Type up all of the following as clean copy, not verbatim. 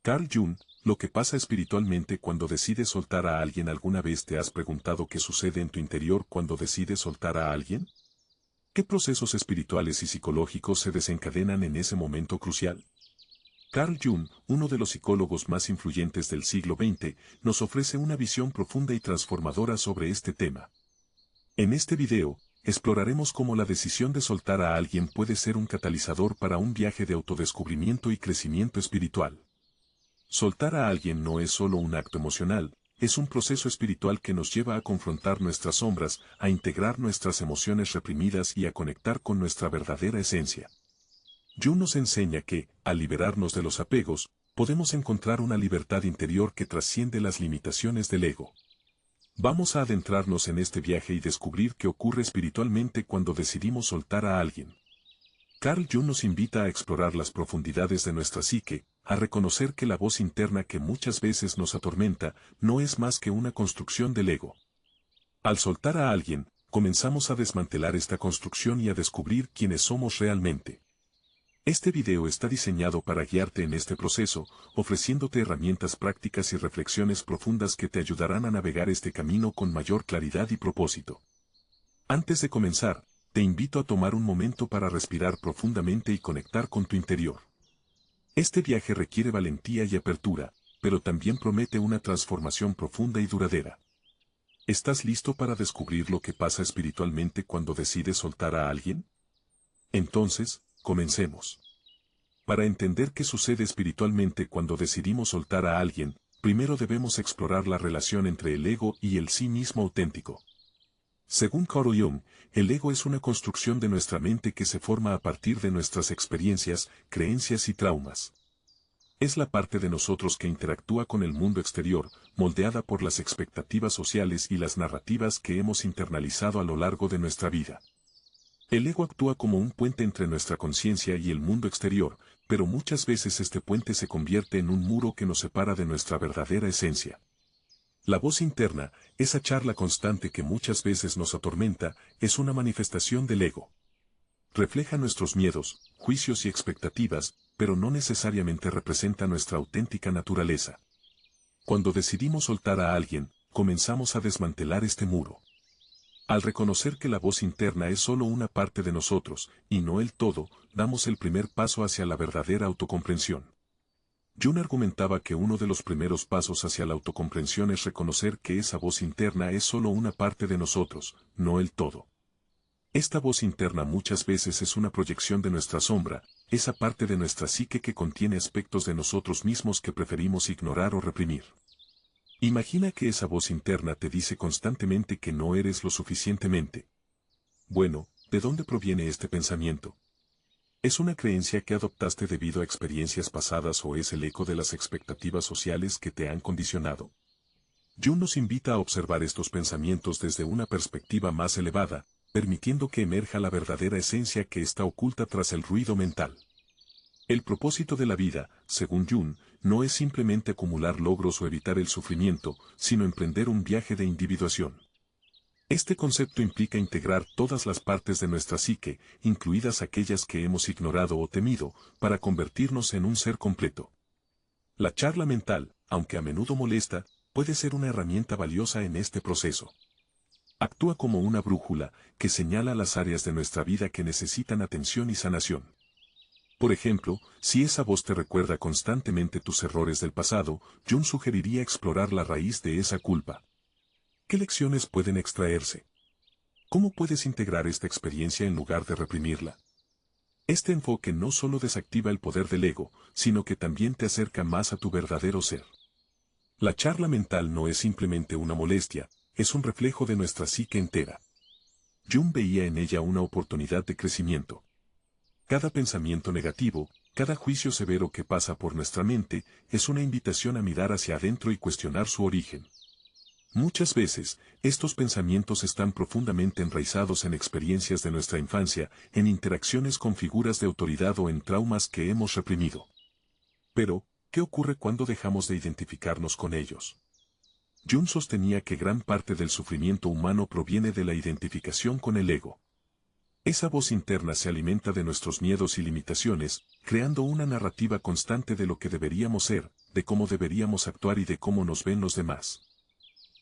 Carl Jung, lo que pasa espiritualmente cuando decides soltar a alguien. ¿Alguna vez te has preguntado qué sucede en tu interior cuando decides soltar a alguien? ¿Qué procesos espirituales y psicológicos se desencadenan en ese momento crucial? Carl Jung, uno de los psicólogos más influyentes del siglo XX, nos ofrece una visión profunda y transformadora sobre este tema. En este video, exploraremos cómo la decisión de soltar a alguien puede ser un catalizador para un viaje de autodescubrimiento y crecimiento espiritual. Soltar a alguien no es solo un acto emocional, es un proceso espiritual que nos lleva a confrontar nuestras sombras, a integrar nuestras emociones reprimidas y a conectar con nuestra verdadera esencia. Jung nos enseña que, al liberarnos de los apegos, podemos encontrar una libertad interior que trasciende las limitaciones del ego. Vamos a adentrarnos en este viaje y descubrir qué ocurre espiritualmente cuando decidimos soltar a alguien. Carl Jung nos invita a explorar las profundidades de nuestra psique, a reconocer que la voz interna que muchas veces nos atormenta no es más que una construcción del ego. Al soltar a alguien, comenzamos a desmantelar esta construcción y a descubrir quiénes somos realmente. Este video está diseñado para guiarte en este proceso, ofreciéndote herramientas prácticas y reflexiones profundas que te ayudarán a navegar este camino con mayor claridad y propósito. Antes de comenzar, te invito a tomar un momento para respirar profundamente y conectar con tu interior. Este viaje requiere valentía y apertura, pero también promete una transformación profunda y duradera. ¿Estás listo para descubrir lo que pasa espiritualmente cuando decides soltar a alguien? Entonces, comencemos. Para entender qué sucede espiritualmente cuando decidimos soltar a alguien, primero debemos explorar la relación entre el ego y el sí mismo auténtico. Según Carl Jung, el ego es una construcción de nuestra mente que se forma a partir de nuestras experiencias, creencias y traumas. Es la parte de nosotros que interactúa con el mundo exterior, moldeada por las expectativas sociales y las narrativas que hemos internalizado a lo largo de nuestra vida. El ego actúa como un puente entre nuestra conciencia y el mundo exterior, pero muchas veces este puente se convierte en un muro que nos separa de nuestra verdadera esencia. La voz interna, esa charla constante que muchas veces nos atormenta, es una manifestación del ego. Refleja nuestros miedos, juicios y expectativas, pero no necesariamente representa nuestra auténtica naturaleza. Cuando decidimos soltar a alguien, comenzamos a desmantelar este muro. Al reconocer que la voz interna es solo una parte de nosotros, y no el todo, damos el primer paso hacia la verdadera autocomprensión. Jung argumentaba que uno de los primeros pasos hacia la autocomprensión es reconocer que esa voz interna es solo una parte de nosotros, no el todo. Esta voz interna muchas veces es una proyección de nuestra sombra, esa parte de nuestra psique que contiene aspectos de nosotros mismos que preferimos ignorar o reprimir. Imagina que esa voz interna te dice constantemente que no eres lo suficientemente. Bueno, ¿de dónde proviene este pensamiento? ¿Es una creencia que adoptaste debido a experiencias pasadas o es el eco de las expectativas sociales que te han condicionado? Jung nos invita a observar estos pensamientos desde una perspectiva más elevada, permitiendo que emerja la verdadera esencia que está oculta tras el ruido mental. El propósito de la vida, según Jung, no es simplemente acumular logros o evitar el sufrimiento, sino emprender un viaje de individuación. Este concepto implica integrar todas las partes de nuestra psique, incluidas aquellas que hemos ignorado o temido, para convertirnos en un ser completo. La charla mental, aunque a menudo molesta, puede ser una herramienta valiosa en este proceso. Actúa como una brújula, que señala las áreas de nuestra vida que necesitan atención y sanación. Por ejemplo, si esa voz te recuerda constantemente tus errores del pasado, Jung sugeriría explorar la raíz de esa culpa. ¿Qué lecciones pueden extraerse? ¿Cómo puedes integrar esta experiencia en lugar de reprimirla? Este enfoque no solo desactiva el poder del ego, sino que también te acerca más a tu verdadero ser. La charla mental no es simplemente una molestia, es un reflejo de nuestra psique entera. Jung veía en ella una oportunidad de crecimiento. Cada pensamiento negativo, cada juicio severo que pasa por nuestra mente, es una invitación a mirar hacia adentro y cuestionar su origen. Muchas veces, estos pensamientos están profundamente enraizados en experiencias de nuestra infancia, en interacciones con figuras de autoridad o en traumas que hemos reprimido. Pero, ¿qué ocurre cuando dejamos de identificarnos con ellos? Jung sostenía que gran parte del sufrimiento humano proviene de la identificación con el ego. Esa voz interna se alimenta de nuestros miedos y limitaciones, creando una narrativa constante de lo que deberíamos ser, de cómo deberíamos actuar y de cómo nos ven los demás.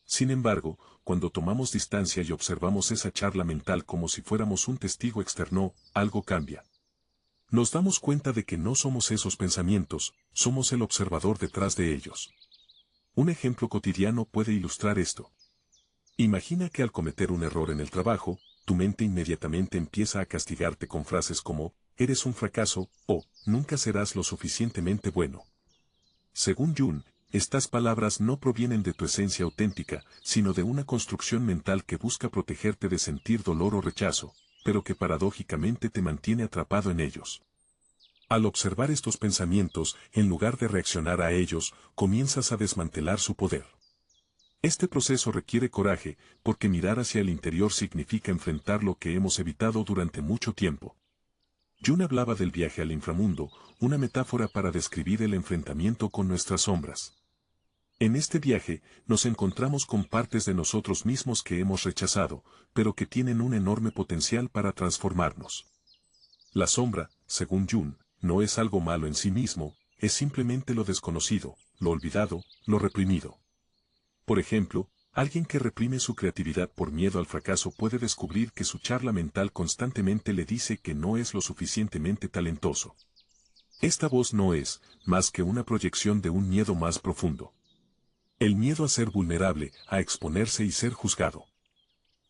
Sin embargo, cuando tomamos distancia y observamos esa charla mental como si fuéramos un testigo externo, algo cambia. Nos damos cuenta de que no somos esos pensamientos, somos el observador detrás de ellos. Un ejemplo cotidiano puede ilustrar esto. Imagina que al cometer un error en el trabajo, tu mente inmediatamente empieza a castigarte con frases como, eres un fracaso, o, nunca serás lo suficientemente bueno. Según Jung, estas palabras no provienen de tu esencia auténtica, sino de una construcción mental que busca protegerte de sentir dolor o rechazo, pero que paradójicamente te mantiene atrapado en ellos. Al observar estos pensamientos, en lugar de reaccionar a ellos, comienzas a desmantelar su poder. Este proceso requiere coraje, porque mirar hacia el interior significa enfrentar lo que hemos evitado durante mucho tiempo. Jung hablaba del viaje al inframundo, una metáfora para describir el enfrentamiento con nuestras sombras. En este viaje, nos encontramos con partes de nosotros mismos que hemos rechazado, pero que tienen un enorme potencial para transformarnos. La sombra, según Jung, no es algo malo en sí mismo, es simplemente lo desconocido, lo olvidado, lo reprimido. Por ejemplo, alguien que reprime su creatividad por miedo al fracaso puede descubrir que su charla mental constantemente le dice que no es lo suficientemente talentoso. Esta voz no es, más que una proyección de un miedo más profundo. El miedo a ser vulnerable, a exponerse y ser juzgado.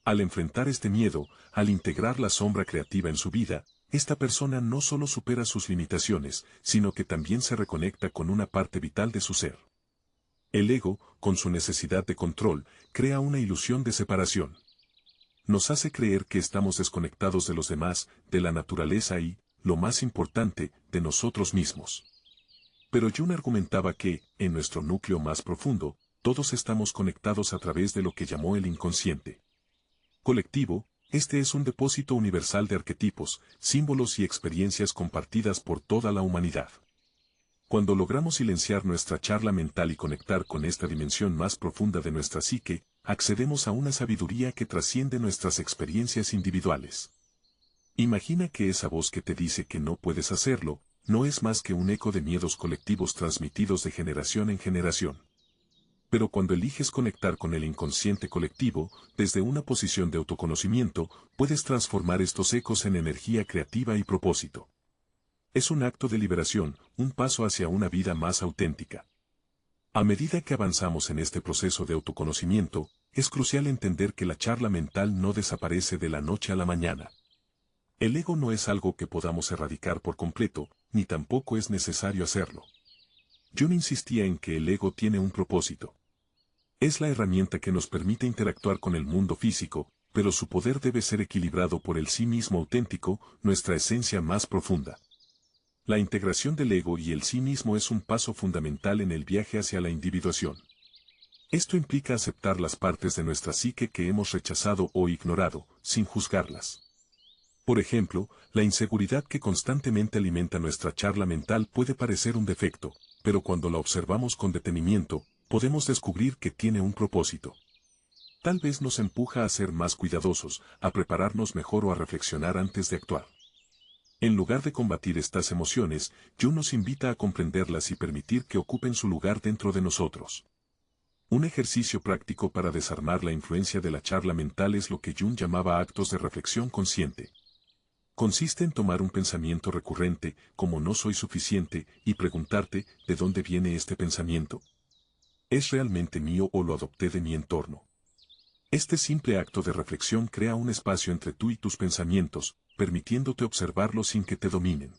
Al enfrentar este miedo, al integrar la sombra creativa en su vida, esta persona no solo supera sus limitaciones, sino que también se reconecta con una parte vital de su ser. El ego, con su necesidad de control, crea una ilusión de separación. Nos hace creer que estamos desconectados de los demás, de la naturaleza y, lo más importante, de nosotros mismos. Pero Jung argumentaba que, en nuestro núcleo más profundo, todos estamos conectados a través de lo que llamó el inconsciente colectivo. Este es un depósito universal de arquetipos, símbolos y experiencias compartidas por toda la humanidad. Cuando logramos silenciar nuestra charla mental y conectar con esta dimensión más profunda de nuestra psique, accedemos a una sabiduría que trasciende nuestras experiencias individuales. Imagina que esa voz que te dice que no puedes hacerlo, no es más que un eco de miedos colectivos transmitidos de generación en generación. Pero cuando eliges conectar con el inconsciente colectivo, desde una posición de autoconocimiento, puedes transformar estos ecos en energía creativa y propósito. Es un acto de liberación, un paso hacia una vida más auténtica. A medida que avanzamos en este proceso de autoconocimiento, es crucial entender que la charla mental no desaparece de la noche a la mañana. El ego no es algo que podamos erradicar por completo, ni tampoco es necesario hacerlo. Jung insistía en que el ego tiene un propósito. Es la herramienta que nos permite interactuar con el mundo físico, pero su poder debe ser equilibrado por el sí mismo auténtico, nuestra esencia más profunda. La integración del ego y el sí mismo es un paso fundamental en el viaje hacia la individuación. Esto implica aceptar las partes de nuestra psique que hemos rechazado o ignorado, sin juzgarlas. Por ejemplo, la inseguridad que constantemente alimenta nuestra charla mental puede parecer un defecto, pero cuando la observamos con detenimiento, podemos descubrir que tiene un propósito. Tal vez nos empuja a ser más cuidadosos, a prepararnos mejor o a reflexionar antes de actuar. En lugar de combatir estas emociones, Jung nos invita a comprenderlas y permitir que ocupen su lugar dentro de nosotros. Un ejercicio práctico para desarmar la influencia de la charla mental es lo que Jung llamaba actos de reflexión consciente. Consiste en tomar un pensamiento recurrente, como no soy suficiente, y preguntarte, ¿de dónde viene este pensamiento? ¿Es realmente mío o lo adopté de mi entorno? Este simple acto de reflexión crea un espacio entre tú y tus pensamientos, permitiéndote observarlos sin que te dominen.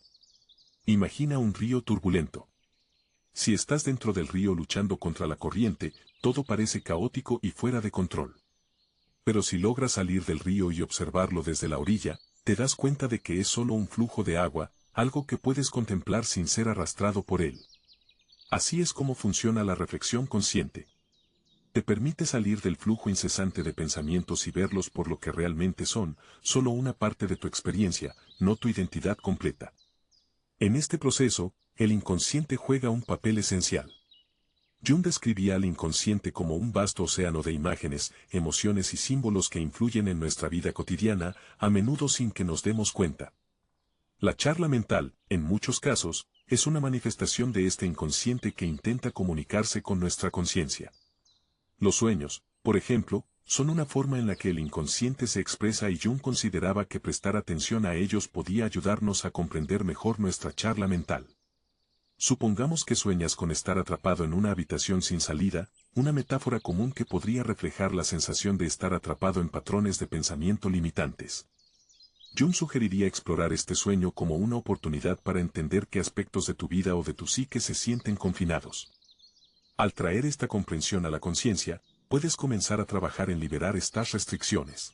Imagina un río turbulento. Si estás dentro del río luchando contra la corriente, todo parece caótico y fuera de control. Pero si logras salir del río y observarlo desde la orilla, te das cuenta de que es solo un flujo de agua, algo que puedes contemplar sin ser arrastrado por él. Así es como funciona la reflexión consciente. Te permite salir del flujo incesante de pensamientos y verlos por lo que realmente son, solo una parte de tu experiencia, no tu identidad completa. En este proceso, el inconsciente juega un papel esencial. Jung describía al inconsciente como un vasto océano de imágenes, emociones y símbolos que influyen en nuestra vida cotidiana, a menudo sin que nos demos cuenta. La charla mental, en muchos casos, es una manifestación de este inconsciente que intenta comunicarse con nuestra conciencia. Los sueños, por ejemplo, son una forma en la que el inconsciente se expresa y Jung consideraba que prestar atención a ellos podía ayudarnos a comprender mejor nuestra charla mental. Supongamos que sueñas con estar atrapado en una habitación sin salida, una metáfora común que podría reflejar la sensación de estar atrapado en patrones de pensamiento limitantes. Jung sugeriría explorar este sueño como una oportunidad para entender qué aspectos de tu vida o de tu psique se sienten confinados. Al traer esta comprensión a la conciencia, puedes comenzar a trabajar en liberar estas restricciones.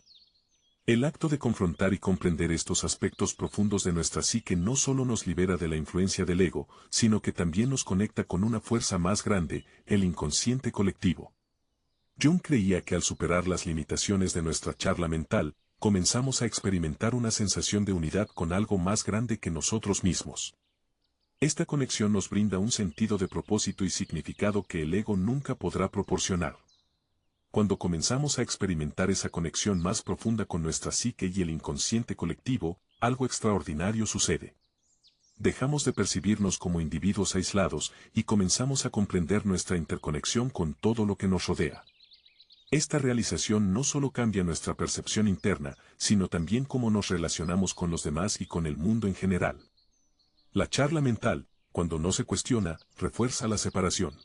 El acto de confrontar y comprender estos aspectos profundos de nuestra psique no solo nos libera de la influencia del ego, sino que también nos conecta con una fuerza más grande, el inconsciente colectivo. Jung creía que al superar las limitaciones de nuestra charla mental, comenzamos a experimentar una sensación de unidad con algo más grande que nosotros mismos. Esta conexión nos brinda un sentido de propósito y significado que el ego nunca podrá proporcionar. Cuando comenzamos a experimentar esa conexión más profunda con nuestra psique y el inconsciente colectivo, algo extraordinario sucede. Dejamos de percibirnos como individuos aislados y comenzamos a comprender nuestra interconexión con todo lo que nos rodea. Esta realización no solo cambia nuestra percepción interna, sino también cómo nos relacionamos con los demás y con el mundo en general. La charla mental, cuando no se cuestiona, refuerza la separación.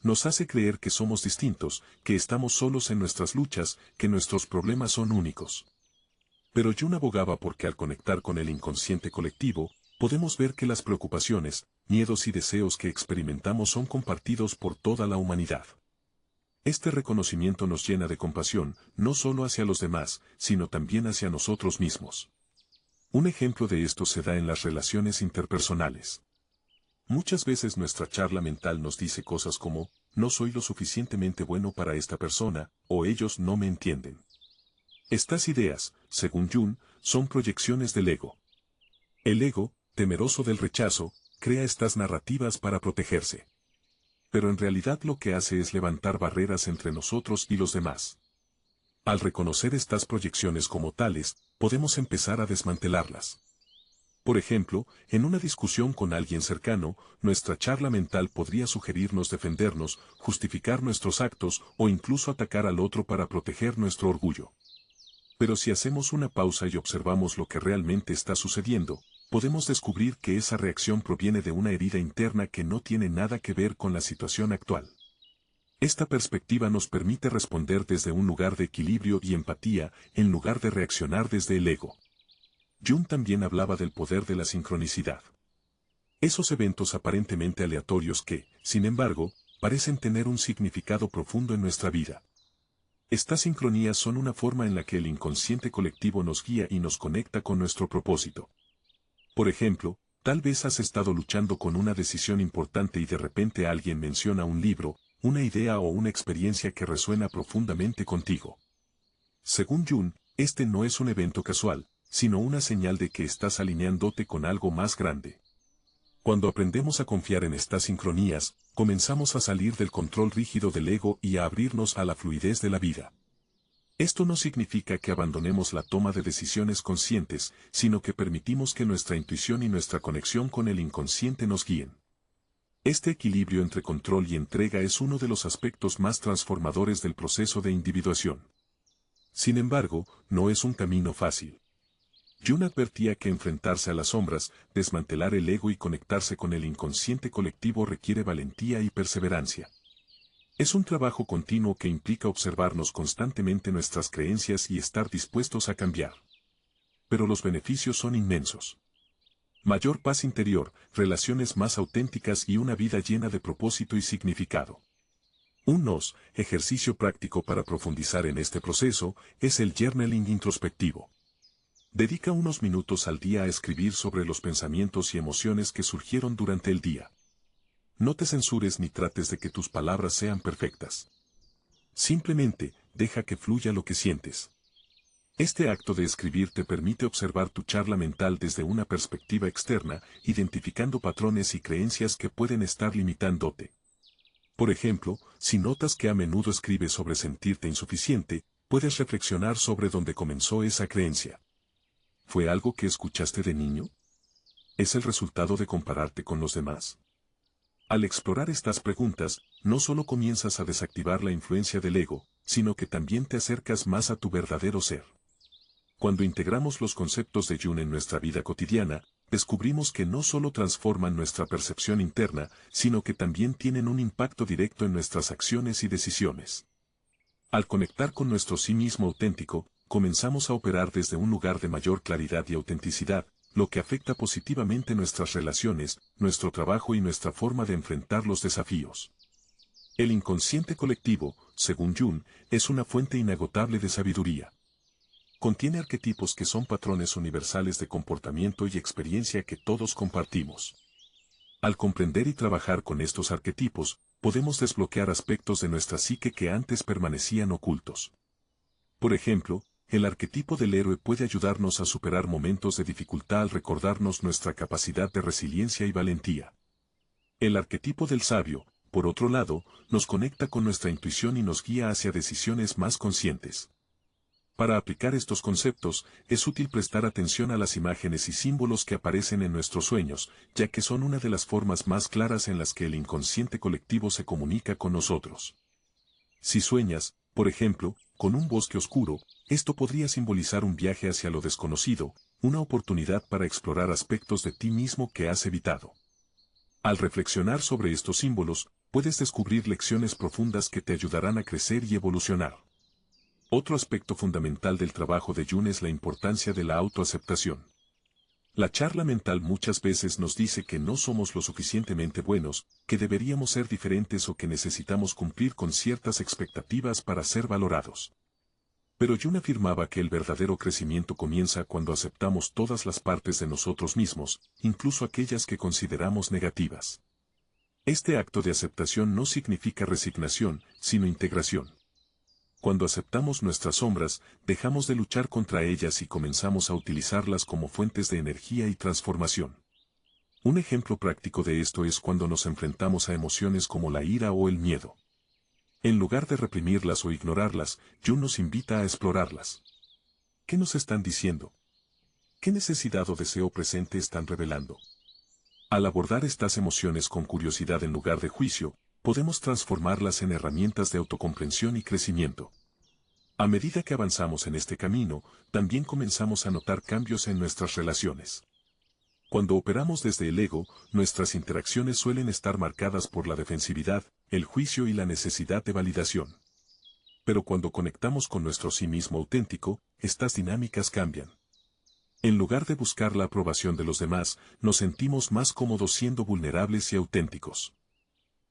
Nos hace creer que somos distintos, que estamos solos en nuestras luchas, que nuestros problemas son únicos. Pero Jung abogaba porque al conectar con el inconsciente colectivo, podemos ver que las preocupaciones, miedos y deseos que experimentamos son compartidos por toda la humanidad. Este reconocimiento nos llena de compasión, no solo hacia los demás, sino también hacia nosotros mismos. Un ejemplo de esto se da en las relaciones interpersonales. Muchas veces nuestra charla mental nos dice cosas como, no soy lo suficientemente bueno para esta persona, o ellos no me entienden. Estas ideas, según Jung, son proyecciones del ego. El ego, temeroso del rechazo, crea estas narrativas para protegerse. Pero en realidad lo que hace es levantar barreras entre nosotros y los demás. Al reconocer estas proyecciones como tales, podemos empezar a desmantelarlas. Por ejemplo, en una discusión con alguien cercano, nuestra charla mental podría sugerirnos defendernos, justificar nuestros actos o incluso atacar al otro para proteger nuestro orgullo. Pero si hacemos una pausa y observamos lo que realmente está sucediendo, podemos descubrir que esa reacción proviene de una herida interna que no tiene nada que ver con la situación actual. Esta perspectiva nos permite responder desde un lugar de equilibrio y empatía, en lugar de reaccionar desde el ego. Jung también hablaba del poder de la sincronicidad. Esos eventos aparentemente aleatorios que, sin embargo, parecen tener un significado profundo en nuestra vida. Estas sincronías son una forma en la que el inconsciente colectivo nos guía y nos conecta con nuestro propósito. Por ejemplo, tal vez has estado luchando con una decisión importante y de repente alguien menciona un libro, una idea o una experiencia que resuena profundamente contigo. Según Jung, este no es un evento casual, sino una señal de que estás alineándote con algo más grande. Cuando aprendemos a confiar en estas sincronías, comenzamos a salir del control rígido del ego y a abrirnos a la fluidez de la vida. Esto no significa que abandonemos la toma de decisiones conscientes, sino que permitimos que nuestra intuición y nuestra conexión con el inconsciente nos guíen. Este equilibrio entre control y entrega es uno de los aspectos más transformadores del proceso de individuación. Sin embargo, no es un camino fácil. Jung advertía que enfrentarse a las sombras, desmantelar el ego y conectarse con el inconsciente colectivo requiere valentía y perseverancia. Es un trabajo continuo que implica observarnos constantemente nuestras creencias y estar dispuestos a cambiar. Pero los beneficios son inmensos. Mayor paz interior, relaciones más auténticas y una vida llena de propósito y significado. Ejercicio práctico para profundizar en este proceso, es el journaling introspectivo. Dedica unos minutos al día a escribir sobre los pensamientos y emociones que surgieron durante el día. No te censures ni trates de que tus palabras sean perfectas. Simplemente, deja que fluya lo que sientes. Este acto de escribir te permite observar tu charla mental desde una perspectiva externa, identificando patrones y creencias que pueden estar limitándote. Por ejemplo, si notas que a menudo escribes sobre sentirte insuficiente, puedes reflexionar sobre dónde comenzó esa creencia. ¿Fue algo que escuchaste de niño? ¿Es el resultado de compararte con los demás? Al explorar estas preguntas, no solo comienzas a desactivar la influencia del ego, sino que también te acercas más a tu verdadero ser. Cuando integramos los conceptos de Jung en nuestra vida cotidiana, descubrimos que no solo transforman nuestra percepción interna, sino que también tienen un impacto directo en nuestras acciones y decisiones. Al conectar con nuestro sí mismo auténtico, comenzamos a operar desde un lugar de mayor claridad y autenticidad, lo que afecta positivamente nuestras relaciones, nuestro trabajo y nuestra forma de enfrentar los desafíos. El inconsciente colectivo, según Jung, es una fuente inagotable de sabiduría. Contiene arquetipos que son patrones universales de comportamiento y experiencia que todos compartimos. Al comprender y trabajar con estos arquetipos, podemos desbloquear aspectos de nuestra psique que antes permanecían ocultos. Por ejemplo, el arquetipo del héroe puede ayudarnos a superar momentos de dificultad al recordarnos nuestra capacidad de resiliencia y valentía. El arquetipo del sabio, por otro lado, nos conecta con nuestra intuición y nos guía hacia decisiones más conscientes. Para aplicar estos conceptos, es útil prestar atención a las imágenes y símbolos que aparecen en nuestros sueños, ya que son una de las formas más claras en las que el inconsciente colectivo se comunica con nosotros. Si sueñas, por ejemplo, con un bosque oscuro, esto podría simbolizar un viaje hacia lo desconocido, una oportunidad para explorar aspectos de ti mismo que has evitado. Al reflexionar sobre estos símbolos, puedes descubrir lecciones profundas que te ayudarán a crecer y evolucionar. Otro aspecto fundamental del trabajo de Jung es la importancia de la autoaceptación. La charla mental muchas veces nos dice que no somos lo suficientemente buenos, que deberíamos ser diferentes o que necesitamos cumplir con ciertas expectativas para ser valorados. Pero Jung afirmaba que el verdadero crecimiento comienza cuando aceptamos todas las partes de nosotros mismos, incluso aquellas que consideramos negativas. Este acto de aceptación no significa resignación, sino integración. Cuando aceptamos nuestras sombras, dejamos de luchar contra ellas y comenzamos a utilizarlas como fuentes de energía y transformación. Un ejemplo práctico de esto es cuando nos enfrentamos a emociones como la ira o el miedo. En lugar de reprimirlas o ignorarlas, Jung nos invita a explorarlas. ¿Qué nos están diciendo? ¿Qué necesidad o deseo presente están revelando? Al abordar estas emociones con curiosidad en lugar de juicio, podemos transformarlas en herramientas de autocomprensión y crecimiento. A medida que avanzamos en este camino, también comenzamos a notar cambios en nuestras relaciones. Cuando operamos desde el ego, nuestras interacciones suelen estar marcadas por la defensividad, el juicio y la necesidad de validación. Pero cuando conectamos con nuestro sí mismo auténtico, estas dinámicas cambian. En lugar de buscar la aprobación de los demás, nos sentimos más cómodos siendo vulnerables y auténticos.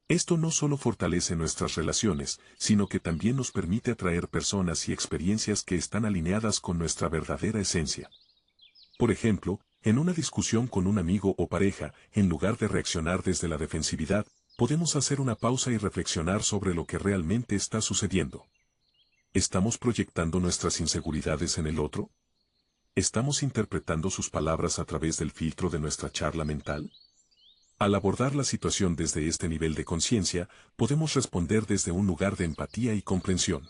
Esto no solo fortalece nuestras relaciones, sino que también nos permite atraer personas y experiencias que están alineadas con nuestra verdadera esencia. Por ejemplo, en una discusión con un amigo o pareja, en lugar de reaccionar desde la defensividad, podemos hacer una pausa y reflexionar sobre lo que realmente está sucediendo. ¿Estamos proyectando nuestras inseguridades en el otro? ¿Estamos interpretando sus palabras a través del filtro de nuestra charla mental? Al abordar la situación desde este nivel de conciencia, podemos responder desde un lugar de empatía y comprensión,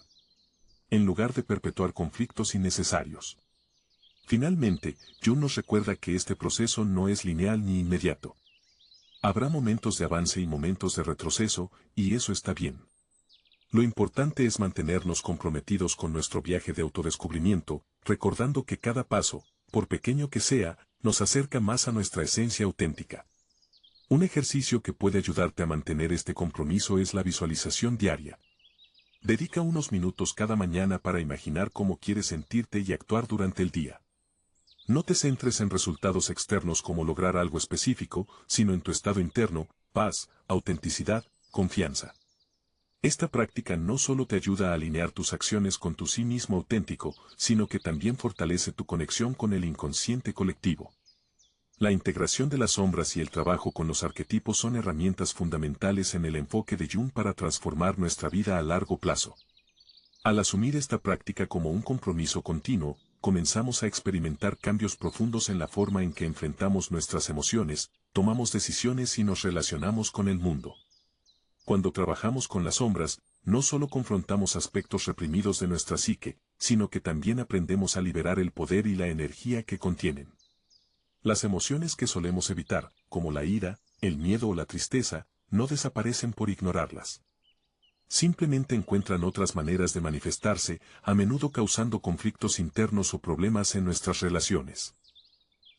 en lugar de perpetuar conflictos innecesarios. Finalmente, Jung nos recuerda que este proceso no es lineal ni inmediato. Habrá momentos de avance y momentos de retroceso, y eso está bien. Lo importante es mantenernos comprometidos con nuestro viaje de autodescubrimiento, recordando que cada paso, por pequeño que sea, nos acerca más a nuestra esencia auténtica. Un ejercicio que puede ayudarte a mantener este compromiso es la visualización diaria. Dedica unos minutos cada mañana para imaginar cómo quieres sentirte y actuar durante el día. No te centres en resultados externos como lograr algo específico, sino en tu estado interno, paz, autenticidad, confianza. Esta práctica no solo te ayuda a alinear tus acciones con tu sí mismo auténtico, sino que también fortalece tu conexión con el inconsciente colectivo. La integración de las sombras y el trabajo con los arquetipos son herramientas fundamentales en el enfoque de Jung para transformar nuestra vida a largo plazo. Al asumir esta práctica como un compromiso continuo, comenzamos a experimentar cambios profundos en la forma en que enfrentamos nuestras emociones, tomamos decisiones y nos relacionamos con el mundo. Cuando trabajamos con las sombras, no solo confrontamos aspectos reprimidos de nuestra psique, sino que también aprendemos a liberar el poder y la energía que contienen. Las emociones que solemos evitar, como la ira, el miedo o la tristeza, no desaparecen por ignorarlas. Simplemente encuentran otras maneras de manifestarse, a menudo causando conflictos internos o problemas en nuestras relaciones.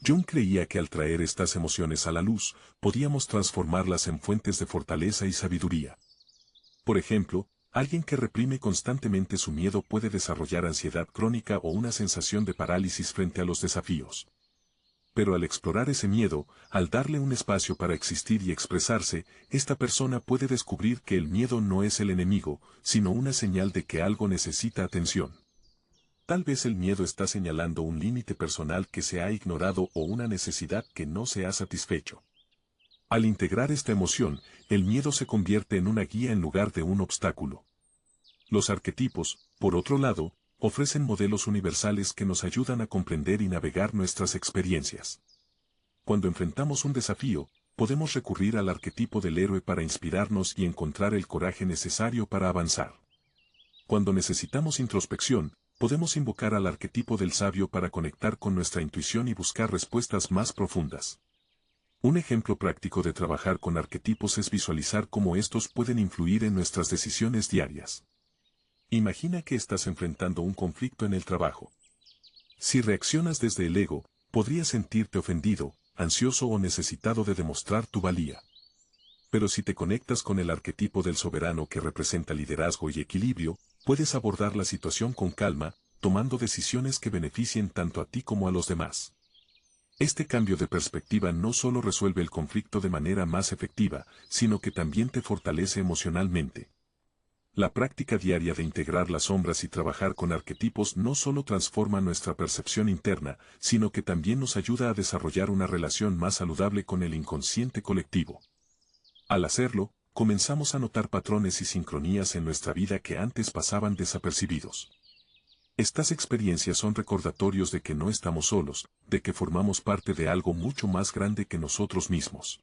Jung creía que al traer estas emociones a la luz, podíamos transformarlas en fuentes de fortaleza y sabiduría. Por ejemplo, alguien que reprime constantemente su miedo puede desarrollar ansiedad crónica o una sensación de parálisis frente a los desafíos. Pero al explorar ese miedo, al darle un espacio para existir y expresarse, esta persona puede descubrir que el miedo no es el enemigo, sino una señal de que algo necesita atención. Tal vez el miedo está señalando un límite personal que se ha ignorado o una necesidad que no se ha satisfecho. Al integrar esta emoción, el miedo se convierte en una guía en lugar de un obstáculo. Los arquetipos, por otro lado, ofrecen modelos universales que nos ayudan a comprender y navegar nuestras experiencias. Cuando enfrentamos un desafío, podemos recurrir al arquetipo del héroe para inspirarnos y encontrar el coraje necesario para avanzar. Cuando necesitamos introspección, podemos invocar al arquetipo del sabio para conectar con nuestra intuición y buscar respuestas más profundas. Un ejemplo práctico de trabajar con arquetipos es visualizar cómo estos pueden influir en nuestras decisiones diarias. Imagina que estás enfrentando un conflicto en el trabajo. Si reaccionas desde el ego, podrías sentirte ofendido, ansioso o necesitado de demostrar tu valía. Pero si te conectas con el arquetipo del soberano que representa liderazgo y equilibrio, puedes abordar la situación con calma, tomando decisiones que beneficien tanto a ti como a los demás. Este cambio de perspectiva no solo resuelve el conflicto de manera más efectiva, sino que también te fortalece emocionalmente. La práctica diaria de integrar las sombras y trabajar con arquetipos no solo transforma nuestra percepción interna, sino que también nos ayuda a desarrollar una relación más saludable con el inconsciente colectivo. Al hacerlo, comenzamos a notar patrones y sincronías en nuestra vida que antes pasaban desapercibidos. Estas experiencias son recordatorios de que no estamos solos, de que formamos parte de algo mucho más grande que nosotros mismos.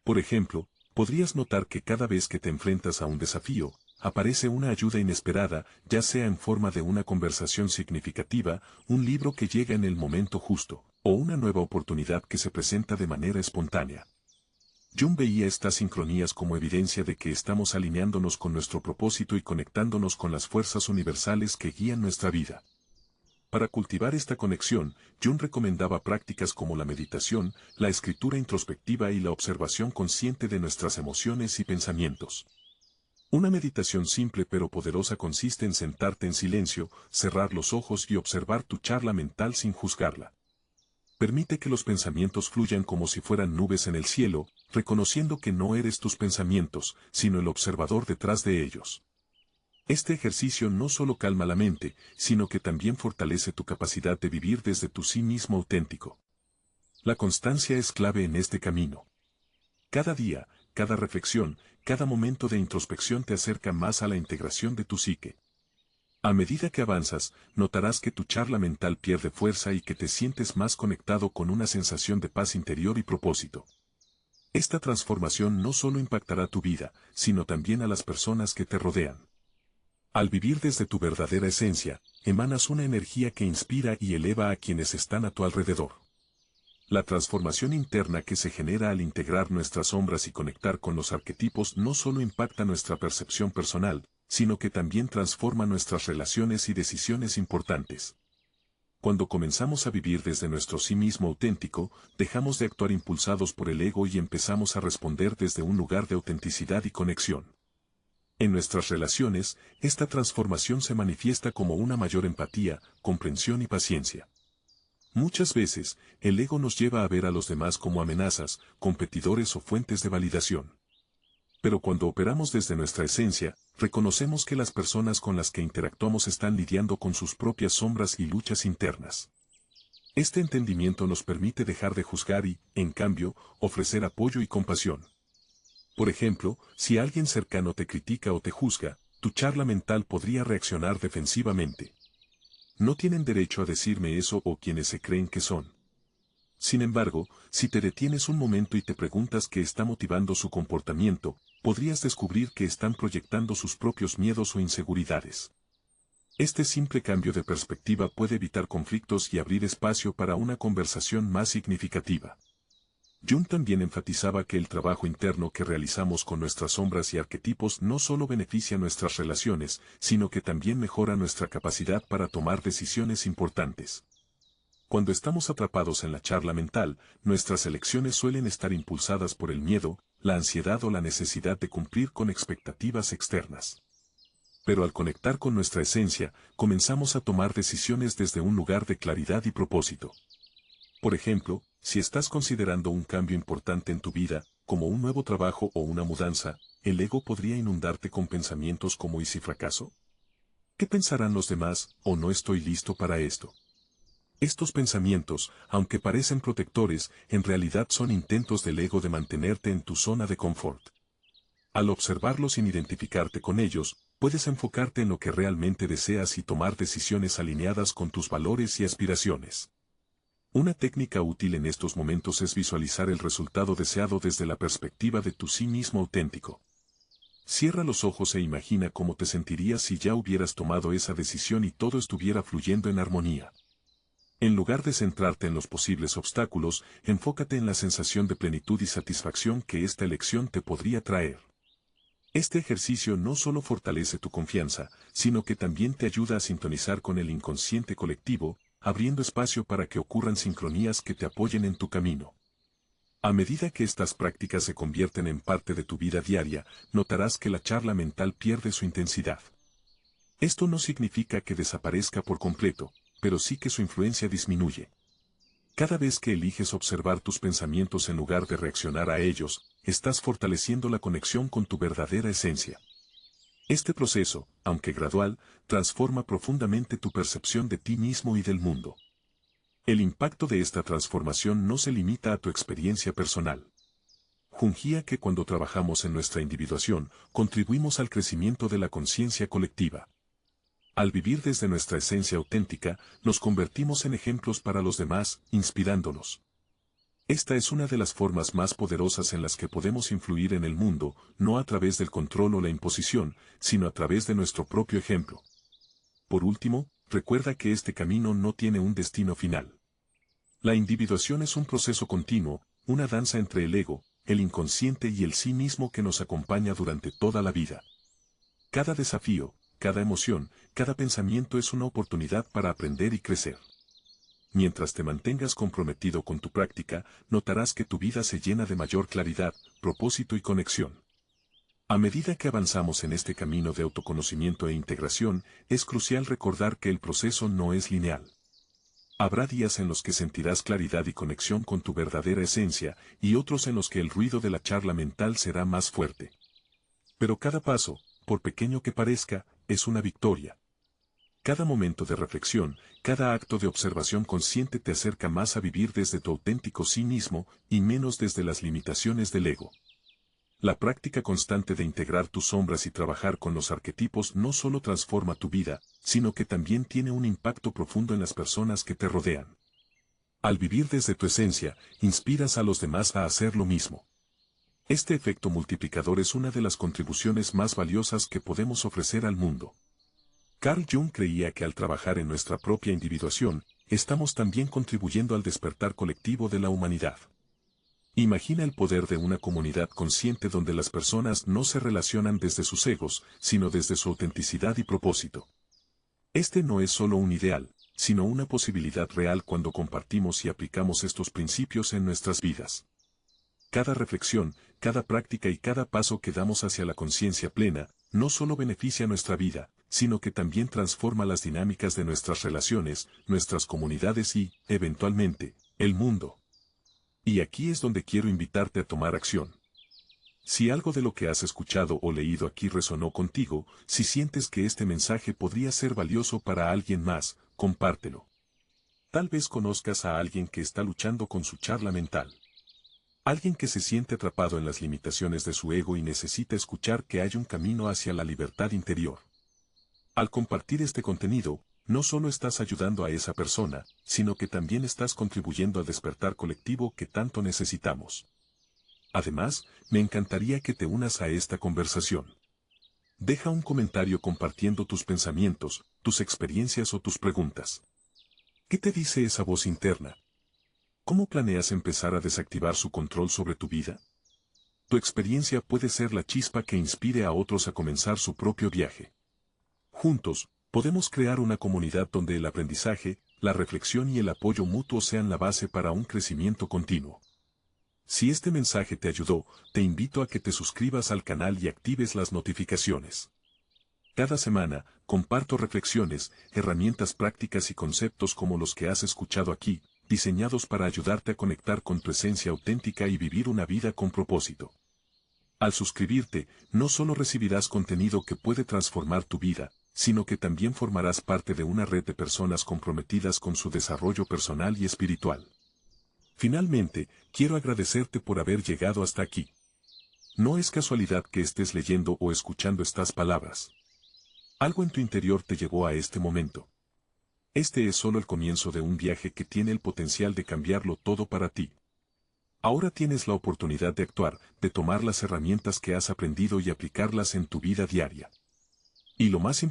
Por ejemplo, podrías notar que cada vez que te enfrentas a un desafío, aparece una ayuda inesperada, ya sea en forma de una conversación significativa, un libro que llega en el momento justo, o una nueva oportunidad que se presenta de manera espontánea. Jung veía estas sincronías como evidencia de que estamos alineándonos con nuestro propósito y conectándonos con las fuerzas universales que guían nuestra vida. Para cultivar esta conexión, Jung recomendaba prácticas como la meditación, la escritura introspectiva y la observación consciente de nuestras emociones y pensamientos. Una meditación simple pero poderosa consiste en sentarte en silencio, cerrar los ojos y observar tu charla mental sin juzgarla. Permite que los pensamientos fluyan como si fueran nubes en el cielo, reconociendo que no eres tus pensamientos, sino el observador detrás de ellos. Este ejercicio no solo calma la mente, sino que también fortalece tu capacidad de vivir desde tu sí mismo auténtico. La constancia es clave en este camino. Cada día, cada reflexión, cada momento de introspección te acerca más a la integración de tu psique. A medida que avanzas, notarás que tu charla mental pierde fuerza y que te sientes más conectado con una sensación de paz interior y propósito. Esta transformación no solo impactará tu vida, sino también a las personas que te rodean. Al vivir desde tu verdadera esencia, emanas una energía que inspira y eleva a quienes están a tu alrededor. La transformación interna que se genera al integrar nuestras sombras y conectar con los arquetipos no solo impacta nuestra percepción personal, sino que también transforma nuestras relaciones y decisiones importantes. Cuando comenzamos a vivir desde nuestro sí mismo auténtico, dejamos de actuar impulsados por el ego y empezamos a responder desde un lugar de autenticidad y conexión. En nuestras relaciones, esta transformación se manifiesta como una mayor empatía, comprensión y paciencia. Muchas veces, el ego nos lleva a ver a los demás como amenazas, competidores o fuentes de validación. Pero cuando operamos desde nuestra esencia, reconocemos que las personas con las que interactuamos están lidiando con sus propias sombras y luchas internas. Este entendimiento nos permite dejar de juzgar y, en cambio, ofrecer apoyo y compasión. Por ejemplo, si alguien cercano te critica o te juzga, tu charla mental podría reaccionar defensivamente. No tienen derecho a decirme eso o quienes se creen que son. Sin embargo, si te detienes un momento y te preguntas qué está motivando su comportamiento, podrías descubrir que están proyectando sus propios miedos o inseguridades. Este simple cambio de perspectiva puede evitar conflictos y abrir espacio para una conversación más significativa. Jung también enfatizaba que el trabajo interno que realizamos con nuestras sombras y arquetipos no solo beneficia nuestras relaciones, sino que también mejora nuestra capacidad para tomar decisiones importantes. Cuando estamos atrapados en la charla mental, nuestras elecciones suelen estar impulsadas por el miedo, la ansiedad o la necesidad de cumplir con expectativas externas. Pero al conectar con nuestra esencia, comenzamos a tomar decisiones desde un lugar de claridad y propósito. Por ejemplo, si estás considerando un cambio importante en tu vida, como un nuevo trabajo o una mudanza, el ego podría inundarte con pensamientos como ¿y si fracaso? ¿Qué pensarán los demás? ¿O no estoy listo para esto? Estos pensamientos, aunque parecen protectores, en realidad son intentos del ego de mantenerte en tu zona de confort. Al observarlos sin identificarte con ellos, puedes enfocarte en lo que realmente deseas y tomar decisiones alineadas con tus valores y aspiraciones. Una técnica útil en estos momentos es visualizar el resultado deseado desde la perspectiva de tu sí mismo auténtico. Cierra los ojos e imagina cómo te sentirías si ya hubieras tomado esa decisión y todo estuviera fluyendo en armonía. En lugar de centrarte en los posibles obstáculos, enfócate en la sensación de plenitud y satisfacción que esta elección te podría traer. Este ejercicio no solo fortalece tu confianza, sino que también te ayuda a sintonizar con el inconsciente colectivo, abriendo espacio para que ocurran sincronías que te apoyen en tu camino. A medida que estas prácticas se convierten en parte de tu vida diaria, notarás que la charla mental pierde su intensidad. Esto no significa que desaparezca por completo, pero sí que su influencia disminuye. Cada vez que eliges observar tus pensamientos en lugar de reaccionar a ellos, estás fortaleciendo la conexión con tu verdadera esencia. Este proceso, aunque gradual, transforma profundamente tu percepción de ti mismo y del mundo. El impacto de esta transformación no se limita a tu experiencia personal. Jungía que cuando trabajamos en nuestra individuación, contribuimos al crecimiento de la conciencia colectiva. Al vivir desde nuestra esencia auténtica, nos convertimos en ejemplos para los demás, inspirándolos. Esta es una de las formas más poderosas en las que podemos influir en el mundo, no a través del control o la imposición, sino a través de nuestro propio ejemplo. Por último, recuerda que este camino no tiene un destino final. La individuación es un proceso continuo, una danza entre el ego, el inconsciente y el sí mismo que nos acompaña durante toda la vida. Cada desafío, cada emoción, cada pensamiento es una oportunidad para aprender y crecer. Mientras te mantengas comprometido con tu práctica, notarás que tu vida se llena de mayor claridad, propósito y conexión. A medida que avanzamos en este camino de autoconocimiento e integración, es crucial recordar que el proceso no es lineal. Habrá días en los que sentirás claridad y conexión con tu verdadera esencia, y otros en los que el ruido de la charla mental será más fuerte. Pero cada paso, por pequeño que parezca, es una victoria. Cada momento de reflexión, cada acto de observación consciente te acerca más a vivir desde tu auténtico sí mismo y menos desde las limitaciones del ego. La práctica constante de integrar tus sombras y trabajar con los arquetipos no solo transforma tu vida, sino que también tiene un impacto profundo en las personas que te rodean. Al vivir desde tu esencia, inspiras a los demás a hacer lo mismo. Este efecto multiplicador es una de las contribuciones más valiosas que podemos ofrecer al mundo. Carl Jung creía que al trabajar en nuestra propia individuación, estamos también contribuyendo al despertar colectivo de la humanidad. Imagina el poder de una comunidad consciente donde las personas no se relacionan desde sus egos, sino desde su autenticidad y propósito. Este no es solo un ideal, sino una posibilidad real cuando compartimos y aplicamos estos principios en nuestras vidas. Cada reflexión, cada práctica y cada paso que damos hacia la conciencia plena, no solo beneficia nuestra vida, sino que también transforma las dinámicas de nuestras relaciones, nuestras comunidades y, eventualmente, el mundo. Y aquí es donde quiero invitarte a tomar acción. Si algo de lo que has escuchado o leído aquí resonó contigo, si sientes que este mensaje podría ser valioso para alguien más, compártelo. Tal vez conozcas a alguien que está luchando con su charla mental. Alguien que se siente atrapado en las limitaciones de su ego y necesita escuchar que hay un camino hacia la libertad interior. Al compartir este contenido, no solo estás ayudando a esa persona, sino que también estás contribuyendo al despertar colectivo que tanto necesitamos. Además, me encantaría que te unas a esta conversación. Deja un comentario compartiendo tus pensamientos, tus experiencias o tus preguntas. ¿Qué te dice esa voz interna? ¿Cómo planeas empezar a desactivar su control sobre tu vida? Tu experiencia puede ser la chispa que inspire a otros a comenzar su propio viaje. Juntos, podemos crear una comunidad donde el aprendizaje, la reflexión y el apoyo mutuo sean la base para un crecimiento continuo. Si este mensaje te ayudó, te invito a que te suscribas al canal y actives las notificaciones. Cada semana, comparto reflexiones, herramientas prácticas y conceptos como los que has escuchado aquí, diseñados para ayudarte a conectar con tu esencia auténtica y vivir una vida con propósito. Al suscribirte, no solo recibirás contenido que puede transformar tu vida, sino que también formarás parte de una red de personas comprometidas con su desarrollo personal y espiritual. Finalmente, quiero agradecerte por haber llegado hasta aquí. No es casualidad que estés leyendo o escuchando estas palabras. Algo en tu interior te llevó a este momento. Este es solo el comienzo de un viaje que tiene el potencial de cambiarlo todo para ti. Ahora tienes la oportunidad de actuar, de tomar las herramientas que has aprendido y aplicarlas en tu vida diaria. Y lo más